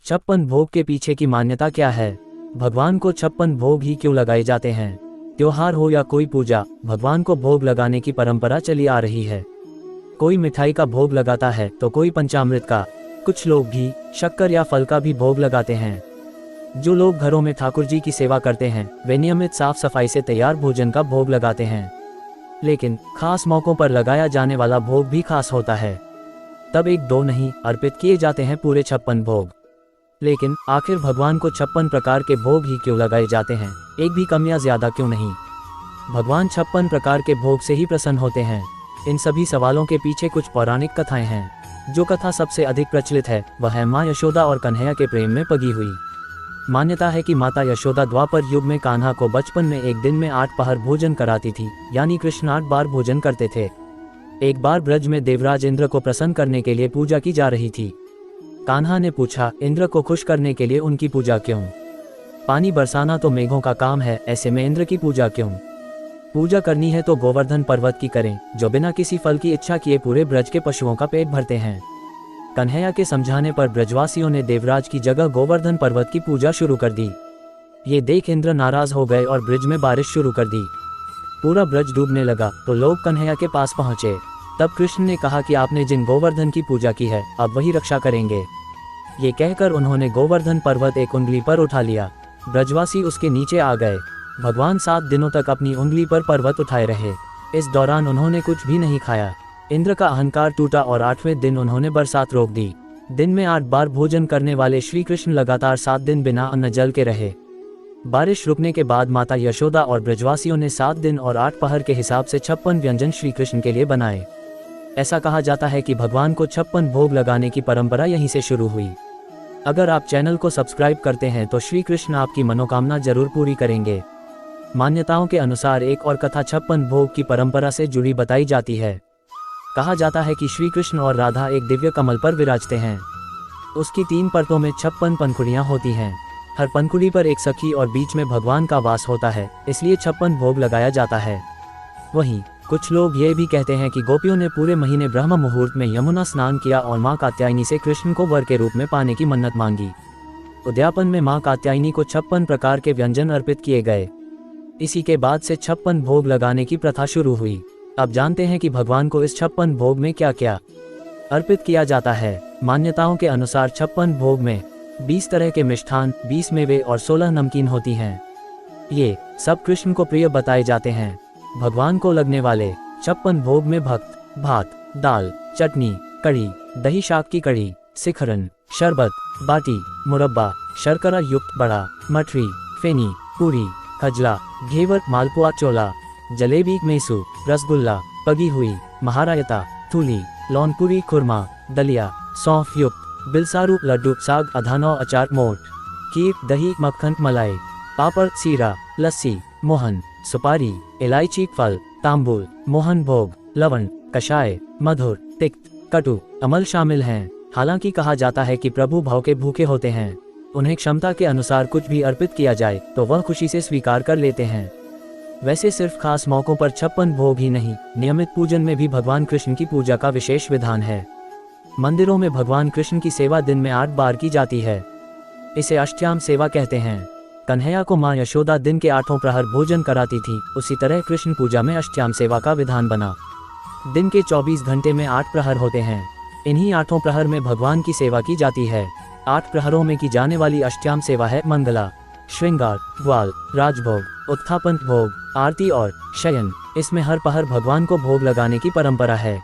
56 भोग के पीछे की मान्यता क्या है? भगवान को 56 भोग ही क्यों लगाए जाते हैं? त्योहार हो या कोई पूजा, भगवान को भोग लगाने की परंपरा चली आ रही है। कोई मिठाई का भोग लगाता है तो कोई पंचामृत का, कुछ लोग घी, शक्कर या फल का भी भोग लगाते हैं। जो लोग घरों में ठाकुर जी की सेवा करते हैं वे नियमित साफ सफाई से तैयार भोजन का भोग लगाते हैं। लेकिन खास मौकों पर लगाया जाने वाला भोग भी खास होता है। तब एक दो नहीं अर्पित किए जाते हैं पूरे 56 भोग। लेकिन आखिर भगवान को 56 प्रकार के भोग ही क्यों लगाए जाते हैं? एक भी कम या ज्यादा क्यों नहीं? भगवान 56 प्रकार के भोग से ही प्रसन्न होते हैं। इन सभी सवालों के पीछे कुछ पौराणिक कथाएं हैं। जो कथा सबसे अधिक प्रचलित है वह है माँ यशोदा और कन्हैया के प्रेम में पगी हुई। मान्यता है कि माता यशोदा द्वापर युग में कान्हा को बचपन में एक दिन में 8 पहर भोजन कराती थी, यानी कृष्ण 8 बार भोजन करते थे। एक बार ब्रज में देवराज इंद्र को प्रसन्न करने के लिए पूजा की जा रही थी। कान्हा ने पूछा, इंद्र को खुश करने के लिए उनकी पूजा क्यों? पानी बरसाना तो मेघों का काम है, ऐसे में इंद्र की पूजा क्यों? पूजा करनी है तो गोवर्धन पर्वत की करें, जो बिना किसी फल की इच्छा किए पूरे ब्रज के पशुओं का पेट भरते हैं। कन्हैया के समझाने पर ब्रजवासियों ने देवराज की जगह गोवर्धन पर्वत की पूजा शुरू कर दी। ये देख इंद्र नाराज हो गए और ब्रज में बारिश शुरू कर दी। पूरा ब्रज डूबने लगा तो लोग कन्हैया के पास पहुंचे। तब कृष्ण ने कहा कि आपने जिन गोवर्धन की पूजा की है अब वही रक्षा करेंगे। ये कहकर उन्होंने गोवर्धन पर्वत एक उंगली पर उठा लिया। ब्रजवासी उसके नीचे आ गए। भगवान 7 दिनों तक अपनी उंगली पर पर्वत उठाए रहे। इस दौरान उन्होंने कुछ भी नहीं खाया। इंद्र का अहंकार टूटा और 8वें दिन उन्होंने बरसात रोक दी। दिन में 8 बार भोजन करने वाले श्री कृष्ण लगातार 7 दिन बिना अन्न जल के रहे। बारिश रुकने के बाद माता यशोदा और ब्रजवासियों ने 7 दिन और 8 पहर के हिसाब से 56 व्यंजन श्री कृष्ण के लिए बनाए। ऐसा कहा जाता है कि भगवान को 56 भोग लगाने की परंपरा यहीं से शुरू हुई। अगर आप चैनल को सब्सक्राइब करते हैं तो श्री कृष्ण आपकी मनोकामना जरूर पूरी करेंगे। मान्यताओं के अनुसार एक और कथा 56 भोग की परंपरा से जुड़ी बताई जाती है। कहा जाता है कि श्री कृष्ण और राधा एक दिव्य कमल पर विराजते हैं। उसकी 3 परतों में 56 पंखुड़ियां होती हैं। हर पंखुड़ी पर एक सखी और बीच में भगवान का वास होता है, इसलिए 56 भोग लगाया जाता है। वहीं कुछ लोग ये भी कहते हैं कि गोपियों ने पूरे महीने ब्रह्म मुहूर्त में यमुना स्नान किया और माँ कात्यायनी से कृष्ण को वर के रूप में पाने की मन्नत मांगी। उद्यापन में माँ कात्यायनी को 56 प्रकार के व्यंजन अर्पित किए गए। इसी के बाद से 56 भोग लगाने की प्रथा शुरू हुई। अब जानते हैं कि भगवान को इस 56 भोग में क्या क्या अर्पित किया जाता है। मान्यताओं के अनुसार 56 भोग में 20 तरह के मिष्ठान, 20 मेवे और 16 नमकीन होती हैं। ये सब कृष्ण को प्रिय बताए जाते हैं। भगवान को लगने वाले 56 भोग में भक्त, भात, दाल, चटनी, कढ़ी, दही शाक की कढ़ी, शिखरन, शरबत, बाटी, मुरब्बा, शर्करा युक्त बड़ा, मठरी, फेनी, पूरी, खजला, घेवर, मालपुआ, चोला, जलेबी, मेसू, रसगुल्ला, पगी हुई, महारायता, थूली, लौनपुरी, खुरमा, दलिया, सौंफ युक्त, बिलसारू, लड्डू, साग, अधानौ, अचार, मोट, खीर, दही, मक्खन, मलाई, पापड़, सीरा, लस्सी, मोहन, सुपारी, इलायची, फल, तांबूल, मोहन भोग, लवण, कषाय, मधुर, तिक्त, कटु, अमल शामिल हैं। हालांकि कहा जाता है कि प्रभु भाव के भूखे होते हैं। उन्हें क्षमता के अनुसार कुछ भी अर्पित किया जाए तो वह खुशी से स्वीकार कर लेते हैं। वैसे सिर्फ खास मौकों पर 56 भोग ही नहीं, नियमित पूजन में भी भगवान कृष्ण की पूजा का विशेष विधान है। मंदिरों में भगवान कृष्ण की सेवा दिन में 8 बार की जाती है। इसे अष्टयाम सेवा कहते हैं। कन्हैया को माँ यशोदा दिन के 8 प्रहर भोजन कराती थी, उसी तरह कृष्ण पूजा में अष्टयाम सेवा का विधान बना। दिन के 24 घंटे में 8 प्रहर होते हैं। इन्हीं 8 प्रहर में भगवान की सेवा की जाती है। 8 प्रहरों में की जाने वाली अष्टयाम सेवा है मंगला, श्रृंगार, ग्वाल, राजभोग, उत्थापन भोग, आरती और शयन। इसमें हर पहर भगवान को भोग लगाने की परंपरा है।